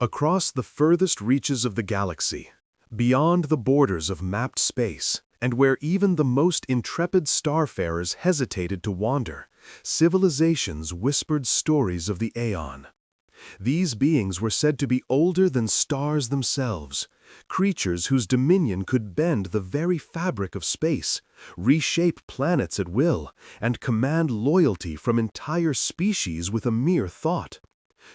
Across the furthest reaches of the galaxy, beyond the borders of mapped space, and where even the most intrepid starfarers hesitated to wander, civilizations whispered stories of the Aeon. These beings were said to be older than stars themselves, creatures whose dominion could bend the very fabric of space, reshape planets at will, and command loyalty from entire species with a mere thought.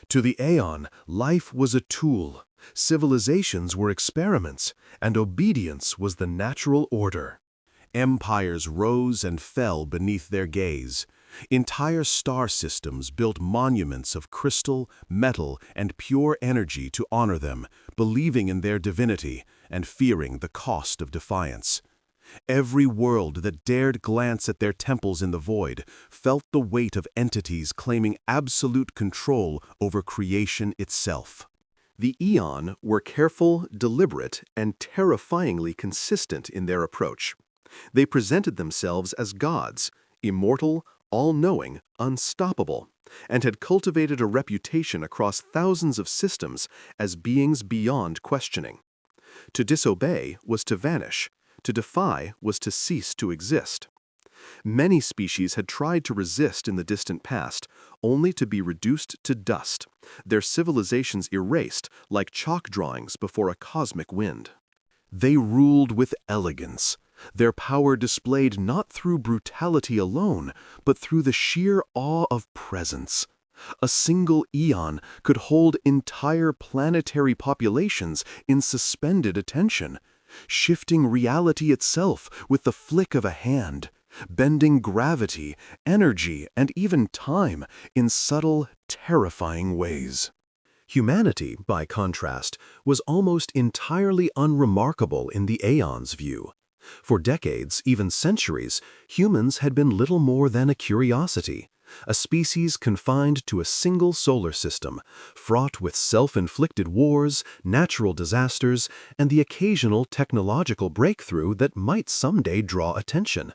To the Aeon, life was a tool, civilizations were experiments, and obedience was the natural order. Empires rose and fell beneath their gaze. Entire star systems built monuments of crystal, metal, and pure energy to honor them, believing in their divinity and fearing the cost of defiance. Every world that dared glance at their temples in the void felt the weight of entities claiming absolute control over creation itself. The Aeon were careful, deliberate, and terrifyingly consistent in their approach. They presented themselves as gods, immortal, all-knowing, unstoppable, and had cultivated a reputation across thousands of systems as beings beyond questioning. To disobey was to vanish. To defy was to cease to exist. Many species had tried to resist in the distant past, only to be reduced to dust, their civilizations erased like chalk drawings before a cosmic wind. They ruled with elegance, their power displayed not through brutality alone, but through the sheer awe of presence. A single Aeon could hold entire planetary populations in suspended attention, shifting reality itself with the flick of a hand, bending gravity, energy, and even time in subtle, terrifying ways. Humanity, by contrast, was almost entirely unremarkable in the Aeon's view. For decades, even centuries, humans had been little more than a curiosity, a species confined to a single solar system, fraught with self-inflicted wars, natural disasters, and the occasional technological breakthrough that might someday draw attention.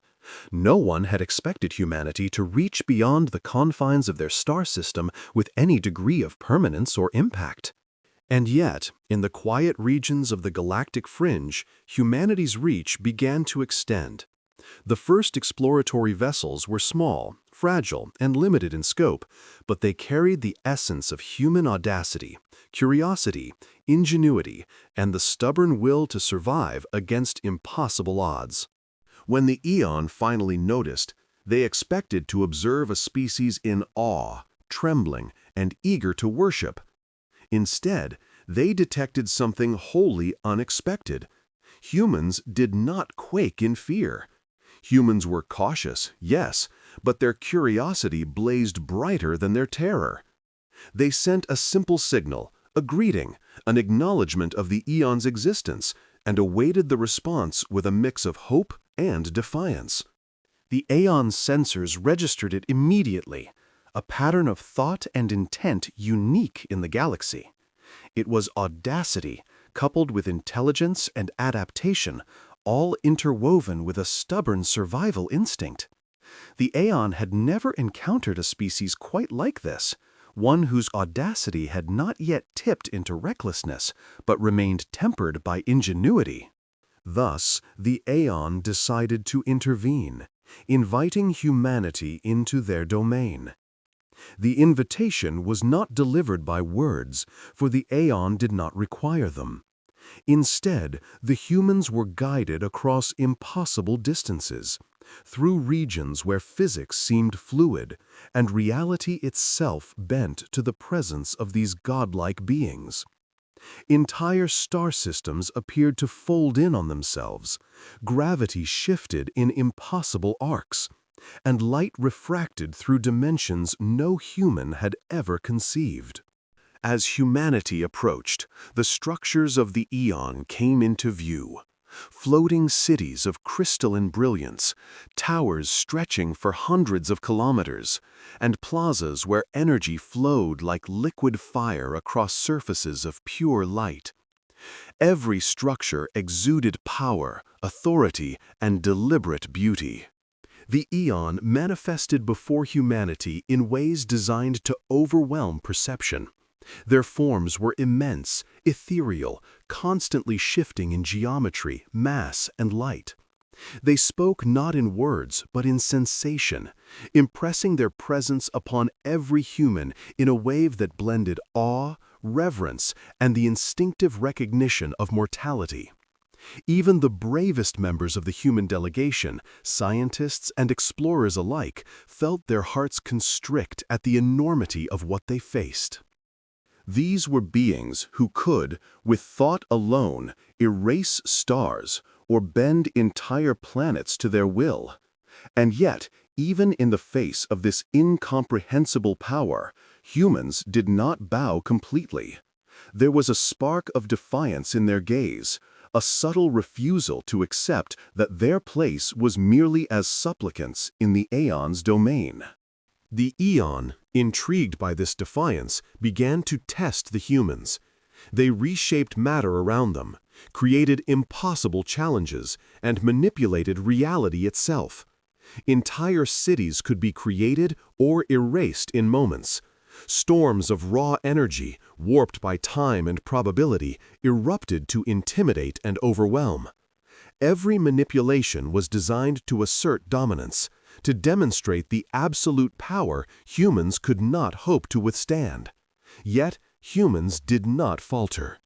No one had expected humanity to reach beyond the confines of their star system with any degree of permanence or impact. And yet, in the quiet regions of the galactic fringe, humanity's reach began to extend. The first exploratory vessels were small, fragile, and limited in scope, but they carried the essence of human audacity, curiosity, ingenuity, and the stubborn will to survive against impossible odds. When the Aeon finally noticed, they expected to observe a species in awe, trembling, and eager to worship. Instead, they detected something wholly unexpected. Humans did not quake in fear. Humans were cautious, yes, but their curiosity blazed brighter than their terror. They sent a simple signal, a greeting, an acknowledgement of the Aeon's existence, and awaited the response with a mix of hope and defiance. The Aeon's sensors registered it immediately, a pattern of thought and intent unique in the galaxy. It was audacity, coupled with intelligence and adaptation, all interwoven with a stubborn survival instinct. The Aeon had never encountered a species quite like this, one whose audacity had not yet tipped into recklessness, but remained tempered by ingenuity. Thus, the Aeon decided to intervene, inviting humanity into their domain. The invitation was not delivered by words, for the Aeon did not require them. Instead, the humans were guided across impossible distances, through regions where physics seemed fluid, and reality itself bent to the presence of these godlike beings. Entire star systems appeared to fold in on themselves, gravity shifted in impossible arcs, and light refracted through dimensions no human had ever conceived. As humanity approached, the structures of the Aeon came into view. Floating cities of crystalline brilliance, towers stretching for hundreds of kilometers, and plazas where energy flowed like liquid fire across surfaces of pure light. Every structure exuded power, authority, and deliberate beauty. The Aeon manifested before humanity in ways designed to overwhelm perception. Their forms were immense, ethereal, constantly shifting in geometry, mass, and light. They spoke not in words, but in sensation, impressing their presence upon every human in a wave that blended awe, reverence, and the instinctive recognition of mortality. Even the bravest members of the human delegation, scientists and explorers alike, felt their hearts constrict at the enormity of what they faced. These were beings who could, with thought alone, erase stars or bend entire planets to their will. And yet, even in the face of this incomprehensible power, humans did not bow completely. There was a spark of defiance in their gaze, a subtle refusal to accept that their place was merely as supplicants in the aeon's domain. The aeon, intrigued by this defiance, began to test the humans. They reshaped matter around them, created impossible challenges, and manipulated reality itself. Entire cities could be created or erased in moments. Storms of raw energy, warped by time and probability, erupted to intimidate and overwhelm. Every manipulation was designed to assert dominance, to demonstrate the absolute power humans could not hope to withstand. Yet, humans did not falter.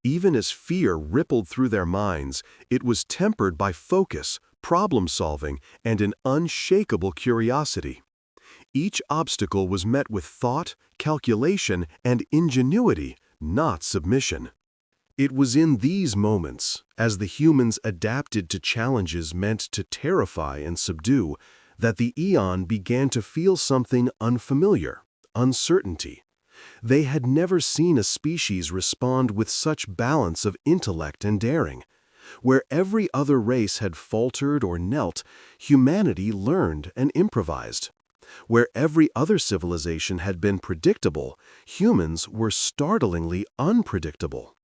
Even as fear rippled through their minds, it was tempered by focus, problem-solving, and an unshakable curiosity. Each obstacle was met with thought, calculation, and ingenuity, not submission. It was in these moments, as the humans adapted to challenges meant to terrify and subdue, that the aeon began to feel something unfamiliar, uncertainty. They had never seen a species respond with such balance of intellect and daring. Where every other race had faltered or knelt, humanity learned and improvised. Where every other civilization had been predictable, humans were startlingly unpredictable.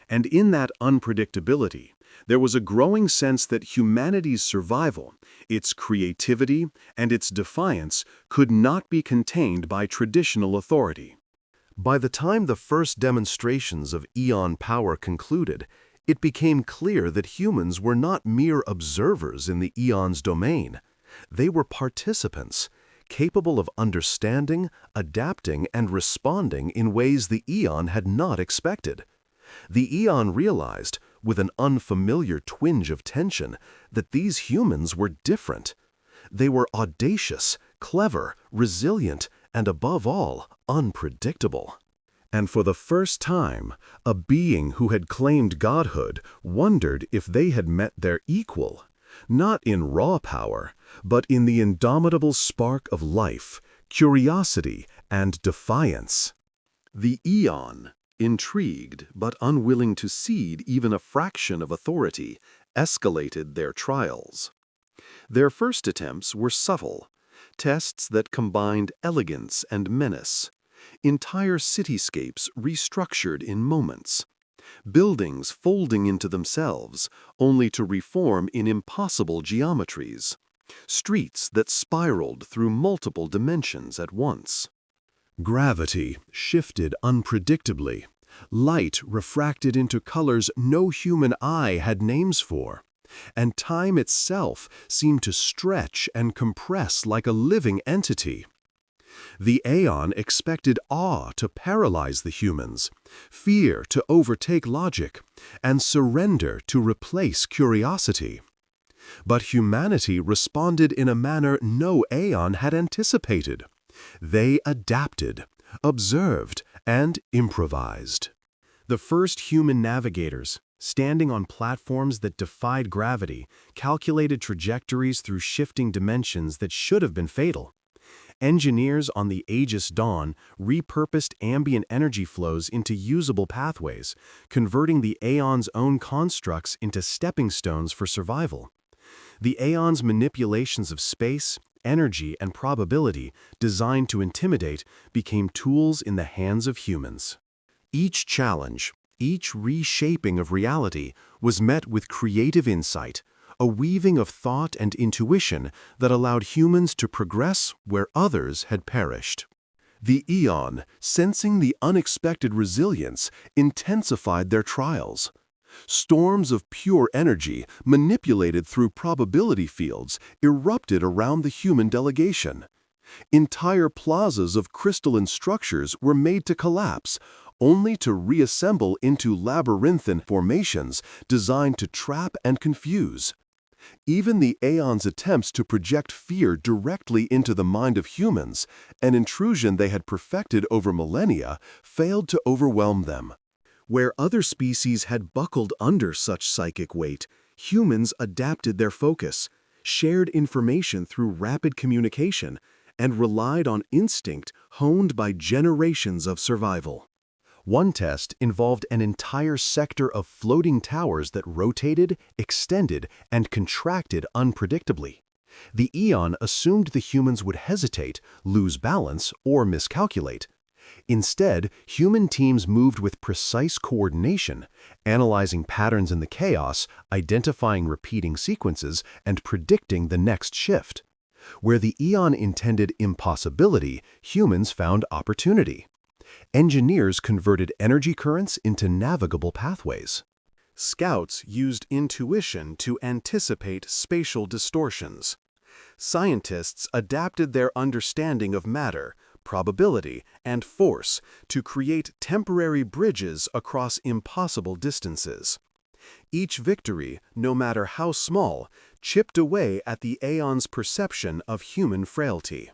And in that unpredictability, there was a growing sense that humanity's survival, its creativity, and its defiance could not be contained by traditional authority. By the time the first demonstrations of aeon power concluded, it became clear that humans were not mere observers in the aeon's domain. They were participants, capable of understanding, adapting, and responding in ways the aeon had not expected. The aeon realized, with an unfamiliar twinge of tension, that these humans were different. They were audacious, clever, resilient, and above all, unpredictable. And for the first time, a being who had claimed godhood wondered if they had met their equal, not in raw power, but in the indomitable spark of life, curiosity, and defiance. The aeon, intrigued but unwilling to cede even a fraction of authority, escalated their trials. Their first attempts were subtle, tests that combined elegance and menace. Entire cityscapes restructured in moments. Buildings folding into themselves, only to reform in impossible geometries. Streets that spiraled through multiple dimensions at once. Gravity shifted unpredictably. Light refracted into colors no human eye had names for. And time itself seemed to stretch and compress like a living entity. The aeon expected awe to paralyze the humans, fear to overtake logic, and surrender to replace curiosity. But humanity responded in a manner no aeon had anticipated. They adapted, observed, and improvised. The first human navigators, standing on platforms that defied gravity, calculated trajectories through shifting dimensions that should have been fatal. Engineers on the Aegis Dawn repurposed ambient energy flows into usable pathways, converting the aeon's own constructs into stepping stones for survival. The aeon's manipulations of space, energy, and probability, designed to intimidate, became tools in the hands of humans. Each challenge, each reshaping of reality, was met with creative insight, a weaving of thought and intuition that allowed humans to progress where others had perished. The Aeon, sensing the unexpected resilience, intensified their trials. Storms of pure energy, manipulated through probability fields, erupted around the human delegation. Entire plazas of crystalline structures were made to collapse, only to reassemble into labyrinthine formations designed to trap and confuse. Even the Aeon's attempts to project fear directly into the mind of humans, an intrusion they had perfected over millennia, failed to overwhelm them. Where other species had buckled under such psychic weight, humans adapted their focus, shared information through rapid communication, and relied on instinct honed by generations of survival. One test involved an entire sector of floating towers that rotated, extended, and contracted unpredictably. The Aeon assumed the humans would hesitate, lose balance, or miscalculate. Instead, human teams moved with precise coordination, analyzing patterns in the chaos, identifying repeating sequences, and predicting the next shift. Where the Aeon intended impossibility, humans found opportunity. Engineers converted energy currents into navigable pathways. Scouts used intuition to anticipate spatial distortions. Scientists adapted their understanding of matter, probability, and force to create temporary bridges across impossible distances. Each victory, no matter how small, chipped away at the Aeon's perception of human frailty.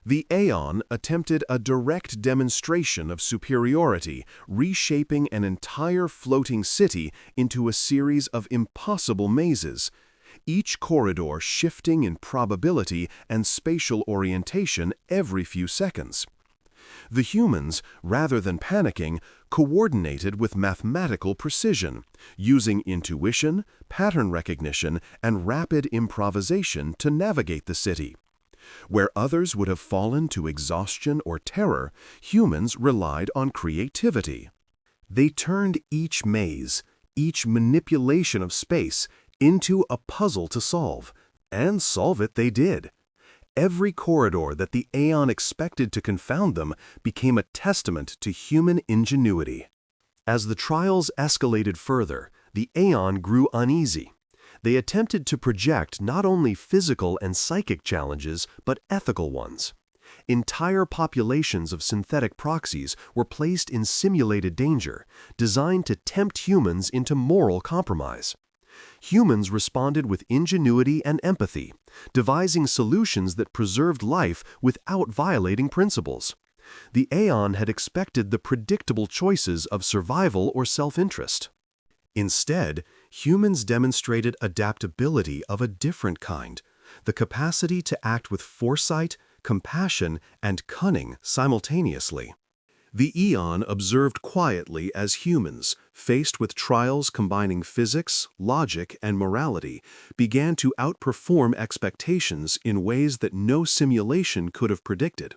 The Aeon attempted a direct demonstration of superiority, reshaping an entire floating city into a series of impossible mazes, each corridor shifting in probability and spatial orientation every few seconds. The humans, rather than panicking, coordinated with mathematical precision, using intuition, pattern recognition, and rapid improvisation to navigate the city. Where others would have fallen to exhaustion or terror, humans relied on creativity. They turned each maze, each manipulation of space, into a puzzle to solve, and solve it they did. Every corridor that the Aeon expected to confound them became a testament to human ingenuity. As the trials escalated further, the Aeon grew uneasy. They attempted to project not only physical and psychic challenges, but ethical ones. Entire populations of synthetic proxies were placed in simulated danger, designed to tempt humans into moral compromise. Humans responded with ingenuity and empathy, devising solutions that preserved life without violating principles. The Aeon had expected the predictable choices of survival or self-interest. Instead, humans demonstrated adaptability of a different kind, the capacity to act with foresight, compassion, and cunning simultaneously. The Aeon observed quietly as humans, faced with trials combining physics, logic, and morality, began to outperform expectations in ways that no simulation could have predicted.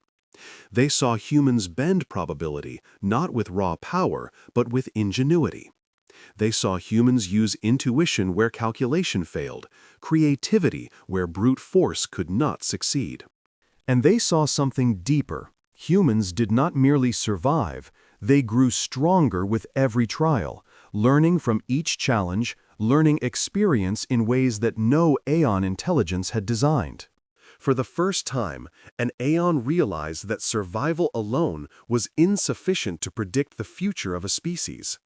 They saw humans bend probability, not with raw power, but with ingenuity. They saw humans use intuition where calculation failed, creativity where brute force could not succeed. And they saw something deeper. Humans did not merely survive, they grew stronger with every trial, learning from each challenge, learning experience in ways that no Aeon intelligence had designed. For the first time, an Aeon realized that survival alone was insufficient to predict the future of a species.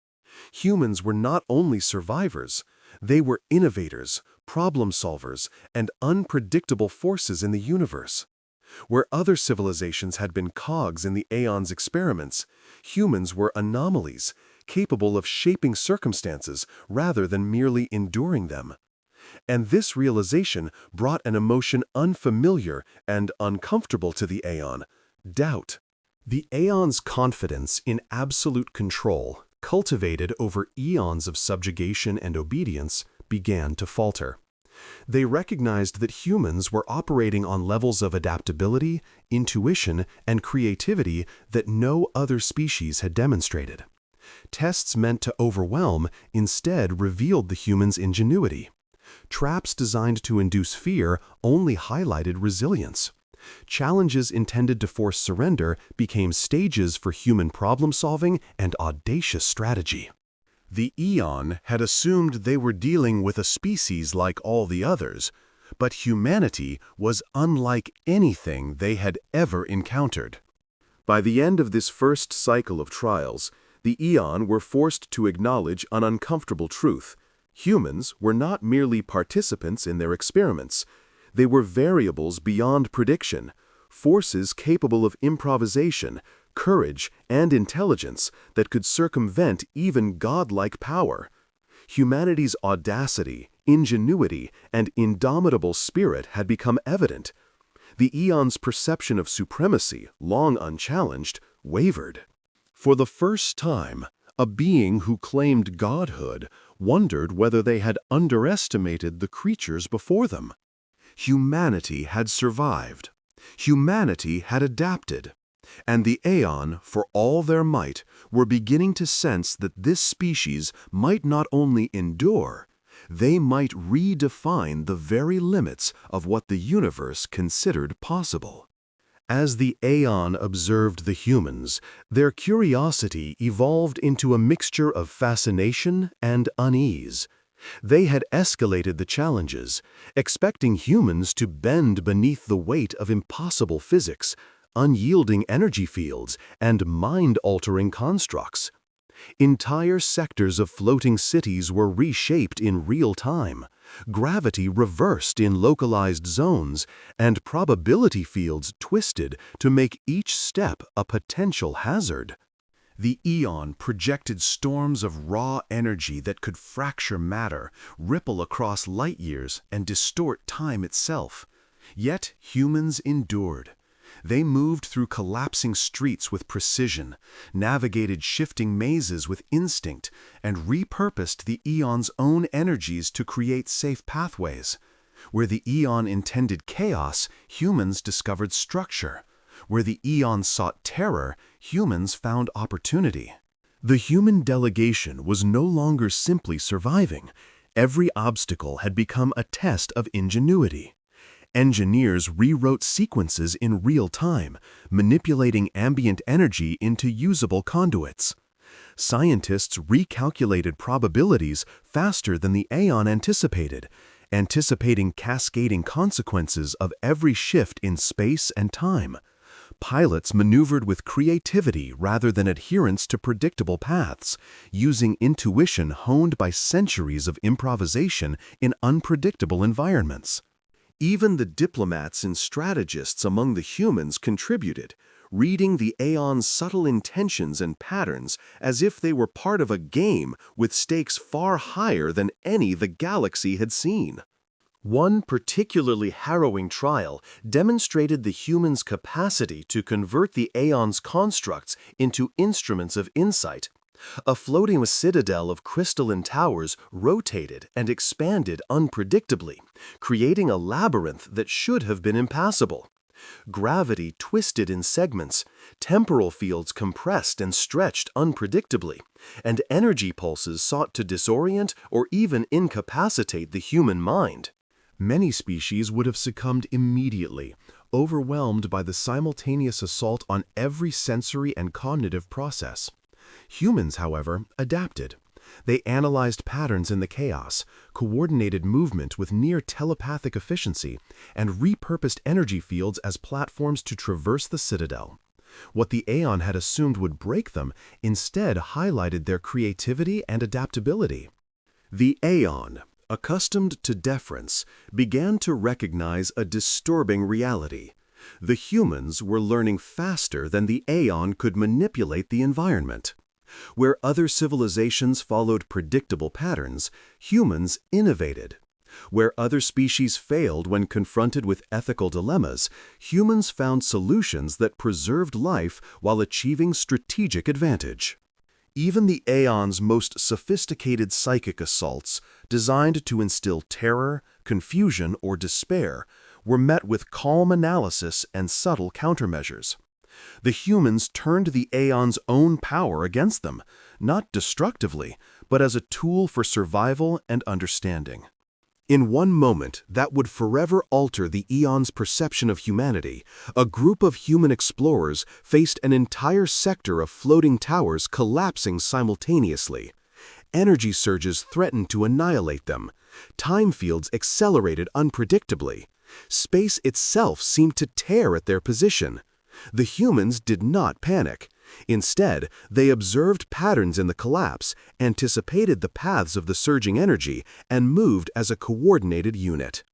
Humans were not only survivors, they were innovators, problem solvers, and unpredictable forces in the universe. Where other civilizations had been cogs in the Aeon's experiments, humans were anomalies, capable of shaping circumstances rather than merely enduring them. And this realization brought an emotion unfamiliar and uncomfortable to the Aeon: doubt. The Aeon's confidence in absolute control, cultivated over eons of subjugation and obedience, began to falter. They recognized that humans were operating on levels of adaptability, intuition, and creativity that no other species had demonstrated. Tests meant to overwhelm instead revealed the human's ingenuity. Traps designed to induce fear only highlighted resilience. Challenges intended to force surrender became stages for human problem-solving and audacious strategy. The Aeon had assumed they were dealing with a species like all the others, but humanity was unlike anything they had ever encountered. By the end of this first cycle of trials, the Aeon were forced to acknowledge an uncomfortable truth. Humans were not merely participants in their experiments. They were variables beyond prediction, forces capable of improvisation, courage, and intelligence that could circumvent even godlike power. Humanity's audacity, ingenuity, and indomitable spirit had become evident. The Aeon's perception of supremacy, long unchallenged, wavered. For the first time, a being who claimed godhood wondered whether they had underestimated the creatures before them. Humanity had survived. Humanity had adapted. And the Aeon, for all their might, were beginning to sense that this species might not only endure, they might redefine the very limits of what the universe considered possible. As the Aeon observed the humans, their curiosity evolved into a mixture of fascination and unease. They had escalated the challenges, expecting humans to bend beneath the weight of impossible physics, unyielding energy fields, and mind-altering constructs. Entire sectors of floating cities were reshaped in real time, gravity reversed in localized zones, and probability fields twisted to make each step a potential hazard. The Aeon projected storms of raw energy that could fracture matter, ripple across light years, and distort time itself. Yet humans endured. They moved through collapsing streets with precision, navigated shifting mazes with instinct, and repurposed the Aeon's own energies to create safe pathways. Where the Aeon intended chaos, humans discovered structure. Where the Aeon sought terror, humans found opportunity. The human delegation was no longer simply surviving. Every obstacle had become a test of ingenuity. Engineers rewrote sequences in real time, manipulating ambient energy into usable conduits. Scientists recalculated probabilities faster than the Aeon anticipated, anticipating cascading consequences of every shift in space and time. Pilots maneuvered with creativity rather than adherence to predictable paths, using intuition honed by centuries of improvisation in unpredictable environments. Even the diplomats and strategists among the humans contributed, reading the Aeon's subtle intentions and patterns as if they were part of a game with stakes far higher than any the galaxy had seen. One particularly harrowing trial demonstrated the humans' capacity to convert the Aeon's constructs into instruments of insight. A floating citadel of crystalline towers rotated and expanded unpredictably, creating a labyrinth that should have been impassable. Gravity twisted in segments, temporal fields compressed and stretched unpredictably, and energy pulses sought to disorient or even incapacitate the human mind. Many species would have succumbed immediately, overwhelmed by the simultaneous assault on every sensory and cognitive process. Humans, however, adapted. They analyzed patterns in the chaos, coordinated movement with near telepathic efficiency, and repurposed energy fields as platforms to traverse the citadel. What the Aeon had assumed would break them instead highlighted their creativity and adaptability. The Aeon, accustomed to deference, began to recognize a disturbing reality. The humans were learning faster than the Aeon could manipulate the environment. Where other civilizations followed predictable patterns, humans innovated. Where other species failed when confronted with ethical dilemmas, humans found solutions that preserved life while achieving strategic advantage. Even the Aeon's most sophisticated psychic assaults, designed to instill terror, confusion, or despair, were met with calm analysis and subtle countermeasures. The humans turned the Aeon's own power against them, not destructively, but as a tool for survival and understanding. In one moment that would forever alter the eon's perception of humanity, a group of human explorers faced an entire sector of floating towers collapsing simultaneously. Energy surges threatened to annihilate them. Time fields accelerated unpredictably. Space itself seemed to tear at their position. The humans did not panic. Instead, they observed patterns in the collapse, anticipated the paths of the surging energy, and moved as a coordinated unit.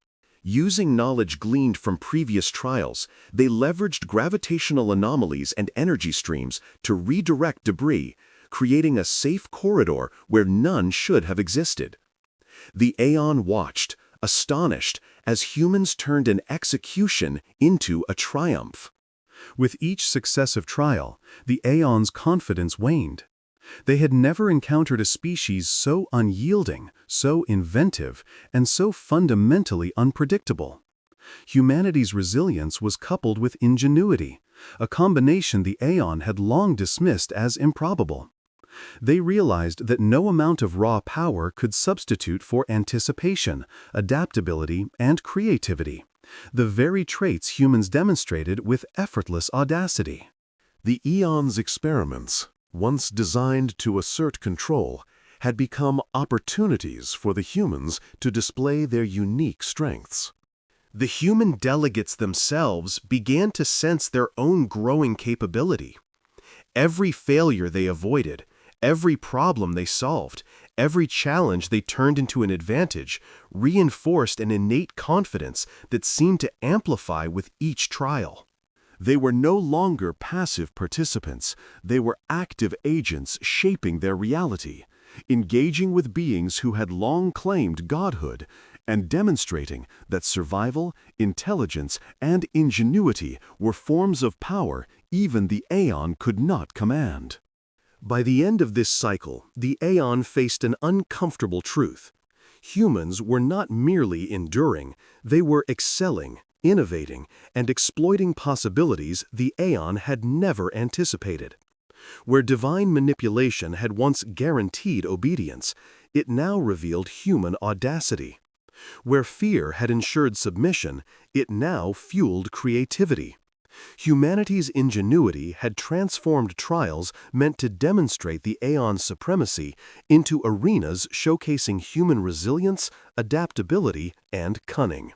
Using knowledge gleaned from previous trials, they leveraged gravitational anomalies and energy streams to redirect debris, creating a safe corridor where none should have existed. The Aeon watched, astonished, as humans turned an execution into a triumph. With each successive trial, the Aeon's confidence waned. They had never encountered a species so unyielding, so inventive, and so fundamentally unpredictable. Humanity's resilience was coupled with ingenuity, a combination the Aeon had long dismissed as improbable. They realized that no amount of raw power could substitute for anticipation, adaptability, and creativity, the very traits humans demonstrated with effortless audacity. The Eon's experiments, once designed to assert control, had become opportunities for the humans to display their unique strengths. The human delegates themselves began to sense their own growing capability. Every failure they avoided, every problem they solved, every challenge they turned into an advantage, reinforced an innate confidence that seemed to amplify with each trial. They were no longer passive participants, they were active agents shaping their reality, engaging with beings who had long claimed godhood, and demonstrating that survival, intelligence, and ingenuity were forms of power even the Aeon could not command. By the end of this cycle, the Aeon faced an uncomfortable truth. Humans were not merely enduring, they were excelling, innovating, and exploiting possibilities the Aeon had never anticipated. Where divine manipulation had once guaranteed obedience, it now revealed human audacity. Where fear had ensured submission, it now fueled creativity. Humanity's ingenuity had transformed trials meant to demonstrate the Aeon's supremacy into arenas showcasing human resilience, adaptability, and cunning.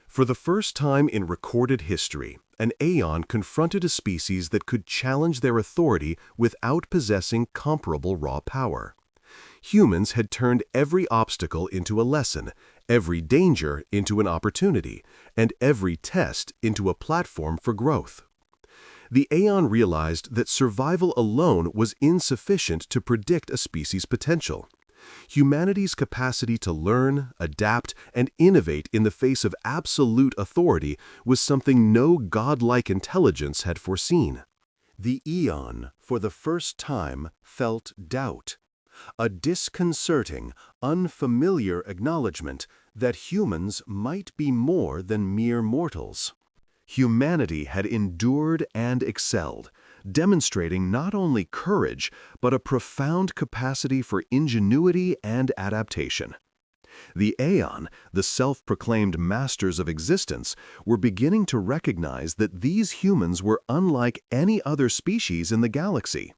For the first time in recorded history, an Aeon confronted a species that could challenge their authority without possessing comparable raw power. Humans had turned every obstacle into a lesson, every danger into an opportunity, and every test into a platform for growth. The Aeon realized that survival alone was insufficient to predict a species' potential. Humanity's capacity to learn, adapt, and innovate in the face of absolute authority was something no godlike intelligence had foreseen. The Aeon, for the first time, felt doubt. A disconcerting, unfamiliar acknowledgement that humans might be more than mere mortals. Humanity had endured and excelled, demonstrating not only courage, but a profound capacity for ingenuity and adaptation. The Aeon, the self-proclaimed masters of existence, were beginning to recognize that these humans were unlike any other species in the galaxy.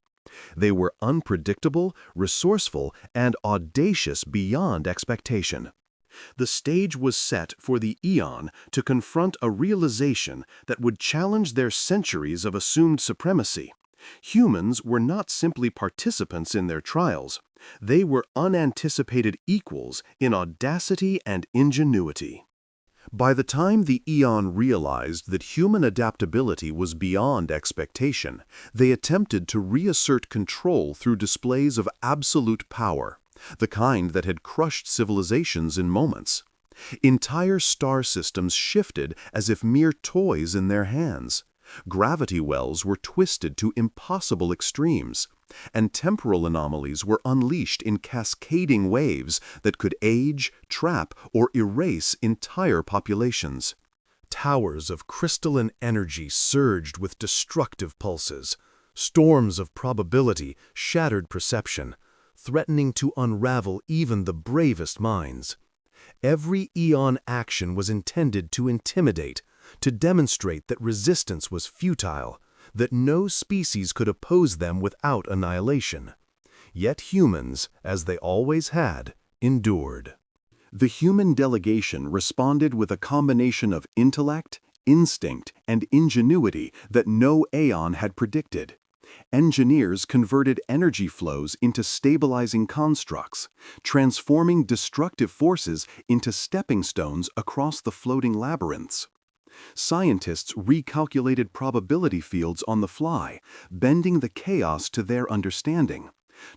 They were unpredictable, resourceful, and audacious beyond expectation. The stage was set for the Aeon to confront a realization that would challenge their centuries of assumed supremacy. Humans were not simply participants in their trials. They were unanticipated equals in audacity and ingenuity. By the time the Aeon realized that human adaptability was beyond expectation, they attempted to reassert control through displays of absolute power, the kind that had crushed civilizations in moments. Entire star systems shifted as if mere toys in their hands. Gravity wells were twisted to impossible extremes, and temporal anomalies were unleashed in cascading waves that could age, trap, or erase entire populations. Towers of crystalline energy surged with destructive pulses. Storms of probability shattered perception, threatening to unravel even the bravest minds. Every eon action was intended to intimidate, to demonstrate that resistance was futile, that no species could oppose them without annihilation. Yet humans, as they always had, endured. The human delegation responded with a combination of intellect, instinct, and ingenuity that no aeon had predicted. Engineers converted energy flows into stabilizing constructs, transforming destructive forces into stepping stones across the floating labyrinths. Scientists recalculated probability fields on the fly, bending the chaos to their understanding,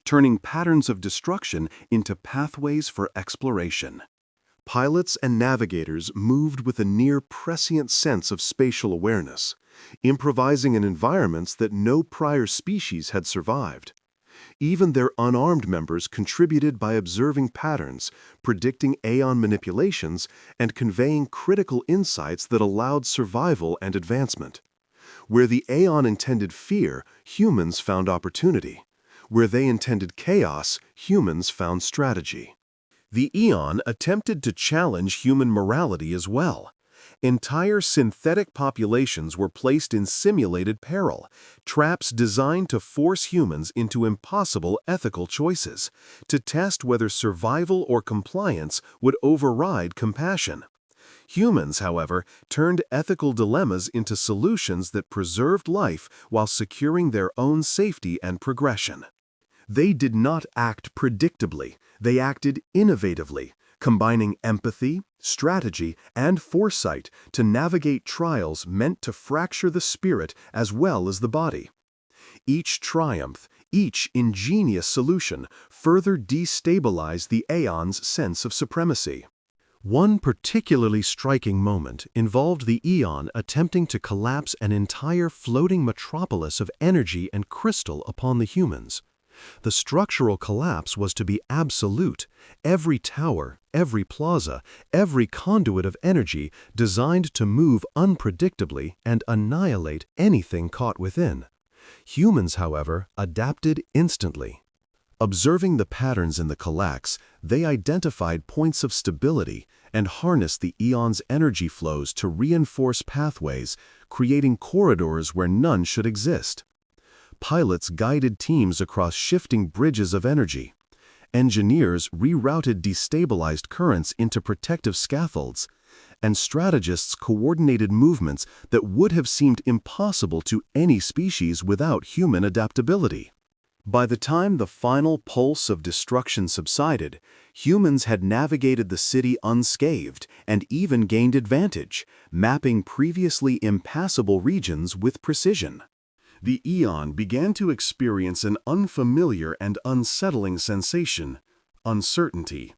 turning patterns of destruction into pathways for exploration. Pilots and navigators moved with a near-prescient sense of spatial awareness, improvising in environments that no prior species had survived. Even their unarmed members contributed by observing patterns, predicting aeon manipulations, and conveying critical insights that allowed survival and advancement. Where the aeon intended fear, humans found opportunity. Where they intended chaos, humans found strategy. The eon attempted to challenge human morality as well. Entire synthetic populations were placed in simulated peril, traps designed to force humans into impossible ethical choices, to test whether survival or compliance would override compassion. Humans, however, turned ethical dilemmas into solutions that preserved life while securing their own safety and progression. They did not act predictably, they acted innovatively, combining empathy, strategy, and foresight to navigate trials meant to fracture the spirit as well as the body. Each triumph, each ingenious solution further destabilized the aeon's sense of supremacy. One particularly striking moment involved the eon attempting to collapse an entire floating metropolis of energy and crystal upon the humans. The structural collapse was to be absolute. Every tower, every plaza, every conduit of energy designed to move unpredictably and annihilate anything caught within. Humans, however, adapted instantly. Observing the patterns in the collapse, they identified points of stability and harnessed the eon's energy flows to reinforce pathways, creating corridors where none should exist. Pilots guided teams across shifting bridges of energy. Engineers rerouted destabilized currents into protective scaffolds, and strategists coordinated movements that would have seemed impossible to any species without human adaptability. By the time the final pulse of destruction subsided, humans had navigated the city unscathed and even gained advantage, mapping previously impassable regions with precision. The eon began to experience an unfamiliar and unsettling sensation: uncertainty.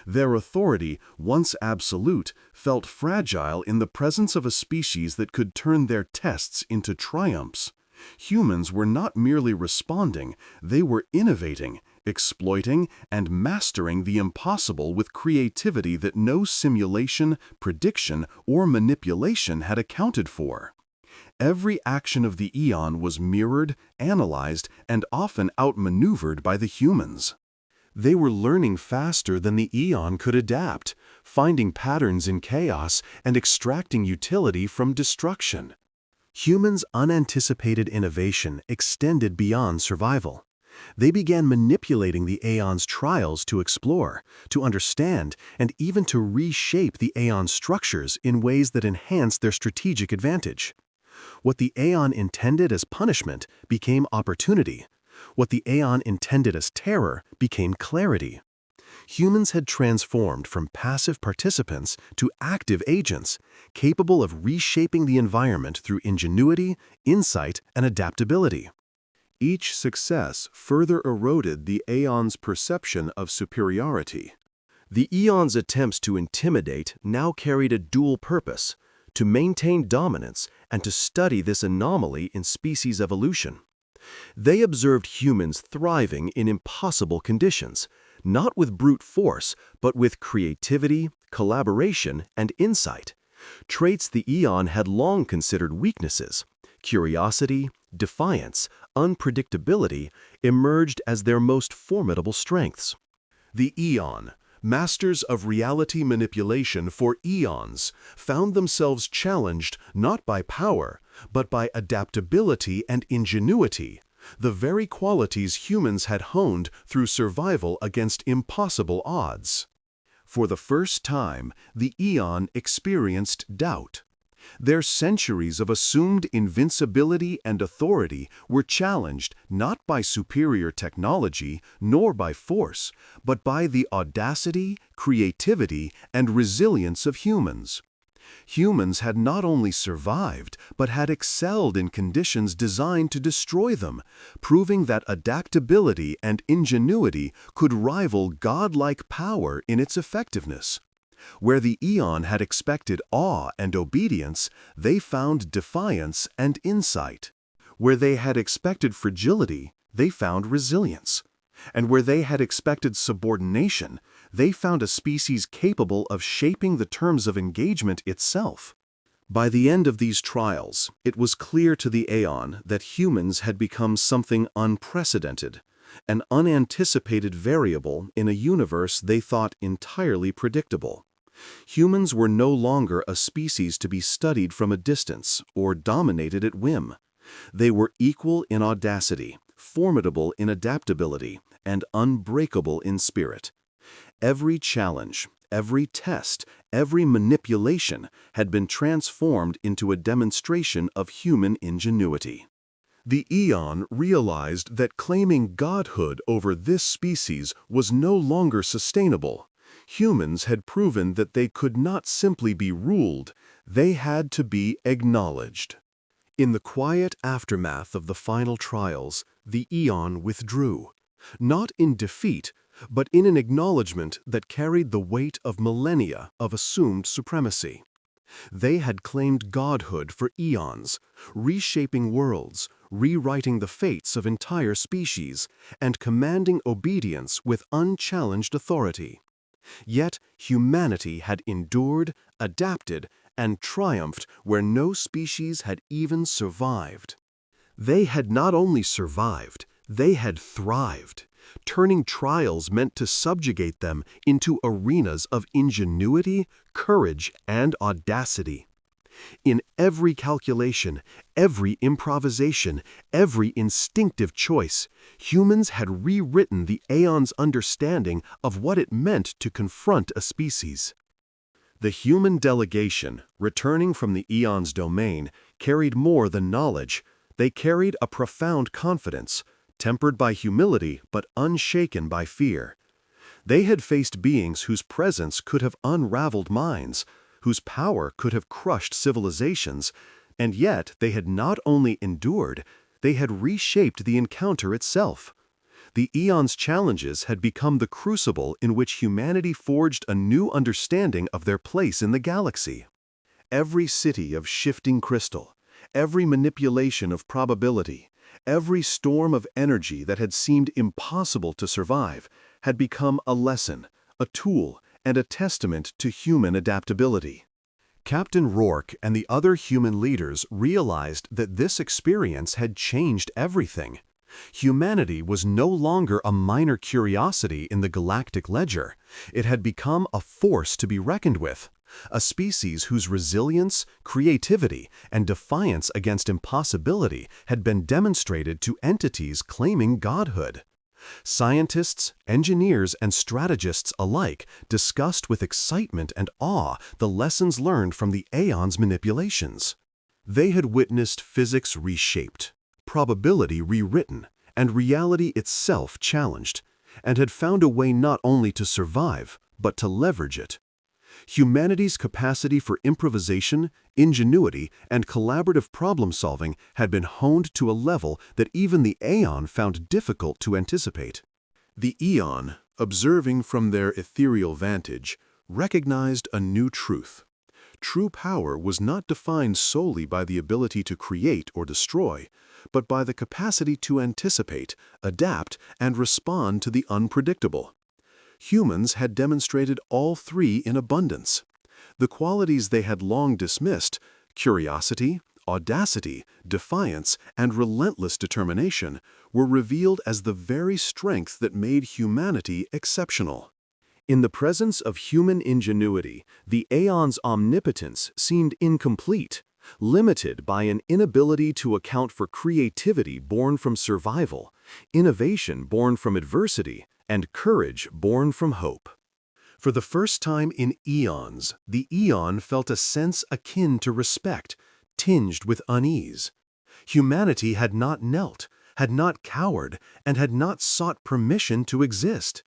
Their authority, once absolute, felt fragile in the presence of a species that could turn their tests into triumphs. Humans were not merely responding, they were innovating, exploiting, and mastering the impossible with creativity that no simulation, prediction, or manipulation had accounted for. Every action of the eon was mirrored, analyzed, and often outmaneuvered by the humans. They were learning faster than the eon could adapt, finding patterns in chaos and extracting utility from destruction. Humans' unanticipated innovation extended beyond survival. They began manipulating the aeon's trials to explore, to understand, and even to reshape the aeon's structures in ways that enhanced their strategic advantage. What the aeon intended as punishment became opportunity. What the aeon intended as terror became clarity. Humans had transformed from passive participants to active agents, capable of reshaping the environment through ingenuity, insight, and adaptability. Each success further eroded the aeon's perception of superiority. The eon's attempts to intimidate now carried a dual purpose: to maintain dominance and to study this anomaly in species evolution. They observed humans thriving in impossible conditions, not with brute force, but with creativity, collaboration, and insight. Traits the eon had long considered weaknesses. Curiosity, defiance, unpredictability emerged as their most formidable strengths. The eon, Masters of reality manipulation for eons found themselves challenged not by power, but by adaptability and ingenuity, the very qualities humans had honed through survival against impossible odds. For the first time, the eon experienced doubt. Their centuries of assumed invincibility and authority were challenged not by superior technology nor by force, but by the audacity, creativity, and resilience of humans. Humans had not only survived, but had excelled in conditions designed to destroy them, proving that adaptability and ingenuity could rival godlike power in its effectiveness. Where the eon had expected awe and obedience, they found defiance and insight. Where they had expected fragility, they found resilience. And where they had expected subordination, they found a species capable of shaping the terms of engagement itself. By the end of these trials, it was clear to the Aeon that humans had become something unprecedented, an unanticipated variable in a universe they thought entirely predictable. Humans were no longer a species to be studied from a distance or dominated at whim. They were equal in audacity, formidable in adaptability, and unbreakable in spirit. Every challenge, every test, every manipulation had been transformed into a demonstration of human ingenuity. The Aeon realized that claiming godhood over this species was no longer sustainable. Humans had proven that they could not simply be ruled, they had to be acknowledged. In the quiet aftermath of the final trials, the Aeon withdrew, not in defeat, but in an acknowledgement that carried the weight of millennia of assumed supremacy. They had claimed godhood for eons, reshaping worlds, rewriting the fates of entire species, and commanding obedience with unchallenged authority. Yet humanity had endured, adapted, and triumphed where no species had even survived. They had not only survived, they had thrived, turning trials meant to subjugate them into arenas of ingenuity, courage, and audacity. In every calculation, every improvisation, every instinctive choice, humans had rewritten the Aeon's understanding of what it meant to confront a species. The human delegation, returning from the Aeon's domain, carried more than knowledge. They carried a profound confidence, tempered by humility but unshaken by fear. They had faced beings whose presence could have unraveled minds, whose power could have crushed civilizations, and yet they had not only endured, they had reshaped the encounter itself. The Aeon's challenges had become the crucible in which humanity forged a new understanding of their place in the galaxy. Every city of shifting crystal, every manipulation of probability, every storm of energy that had seemed impossible to survive had become a lesson, a tool, and a testament to human adaptability. Captain Rourke and the other human leaders realized that this experience had changed everything. Humanity was no longer a minor curiosity in the galactic ledger. It had become a force to be reckoned with, a species whose resilience, creativity, and defiance against impossibility had been demonstrated to entities claiming godhood. Scientists, engineers, and strategists alike discussed with excitement and awe the lessons learned from the Aeon's manipulations. They had witnessed physics reshaped, probability rewritten, and reality itself challenged, and had found a way not only to survive, but to leverage it. Humanity's capacity for improvisation, ingenuity, and collaborative problem-solving had been honed to a level that even the Aeon found difficult to anticipate. The Aeon, observing from their ethereal vantage, recognized a new truth. True power was not defined solely by the ability to create or destroy, but by the capacity to anticipate, adapt, and respond to the unpredictable. Humans had demonstrated all three in abundance. The qualities they had long dismissed, curiosity, audacity, defiance, and relentless determination, were revealed as the very strength that made humanity exceptional. In the presence of human ingenuity, the aeon's omnipotence seemed incomplete, limited by an inability to account for creativity born from survival, innovation born from adversity, and courage born from hope. For the first time in eons, the aeon felt a sense akin to respect, tinged with unease. Humanity had not knelt, had not cowered, and had not sought permission to exist.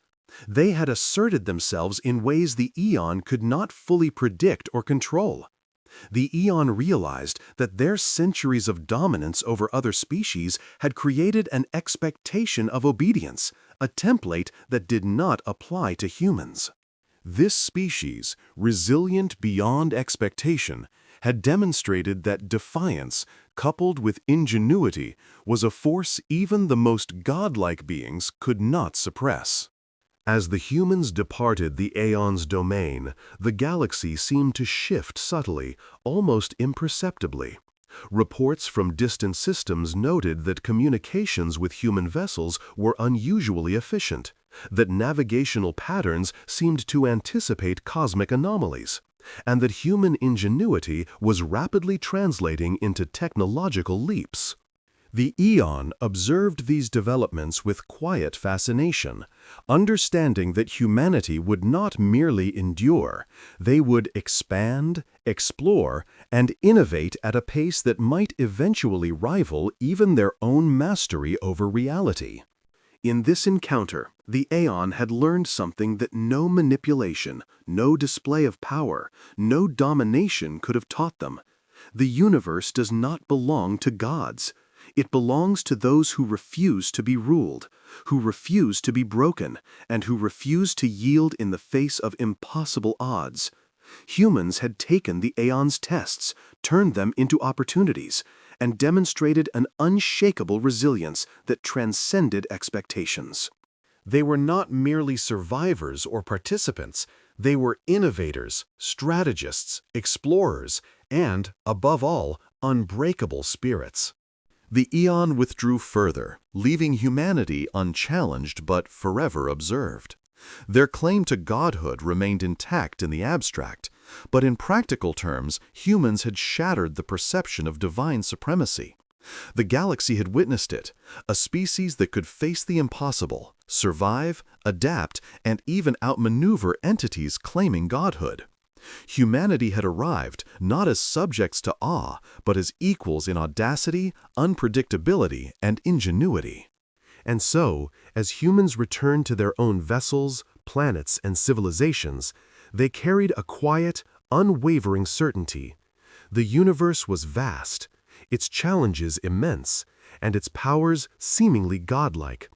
They had asserted themselves in ways the aeon could not fully predict or control. The aeon realized that their centuries of dominance over other species had created an expectation of obedience, a template that did not apply to humans. This species, resilient beyond expectation, had demonstrated that defiance, coupled with ingenuity, was a force even the most godlike beings could not suppress. As the humans departed the aeon's domain, the galaxy seemed to shift subtly, almost imperceptibly. Reports from distant systems noted that communications with human vessels were unusually efficient, that navigational patterns seemed to anticipate cosmic anomalies, and that human ingenuity was rapidly translating into technological leaps. The aeon observed these developments with quiet fascination, understanding that humanity would not merely endure, they would expand, explore, and innovate at a pace that might eventually rival even their own mastery over reality. In this encounter, the aeon had learned something that no manipulation, no display of power, no domination could have taught them. The universe does not belong to gods. It belongs to those who refuse to be ruled, who refuse to be broken, and who refuse to yield in the face of impossible odds. Humans had taken the aeon's tests, turned them into opportunities, and demonstrated an unshakable resilience that transcended expectations. They were not merely survivors or participants, they were innovators, strategists, explorers, and, above all, unbreakable spirits. The aeon withdrew further, leaving humanity unchallenged but forever observed. Their claim to godhood remained intact in the abstract, but in practical terms, humans had shattered the perception of divine supremacy. The galaxy had witnessed it, a species that could face the impossible, survive, adapt, and even outmaneuver entities claiming godhood. Humanity had arrived not as subjects to awe, but as equals in audacity, unpredictability, and ingenuity. And so, as humans returned to their own vessels, planets, and civilizations, they carried a quiet, unwavering certainty. The universe was vast, its challenges immense, and its powers seemingly godlike.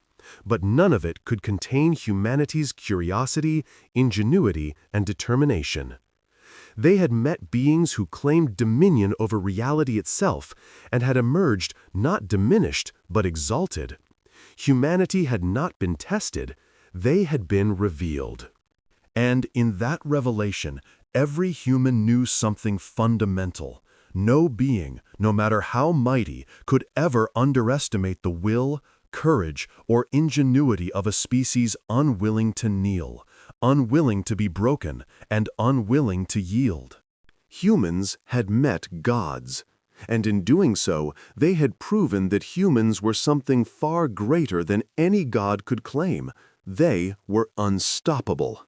But none of it could contain humanity's curiosity, ingenuity, and determination. They had met beings who claimed dominion over reality itself and had emerged not diminished but exalted. Humanity had not been tested, they had been revealed. And in that revelation, every human knew something fundamental. No being, no matter how mighty, could ever underestimate the will, courage, or ingenuity of a species unwilling to kneel, unwilling to be broken, and unwilling to yield. Humans had met gods, and in doing so, they had proven that humans were something far greater than any god could claim. They were unstoppable.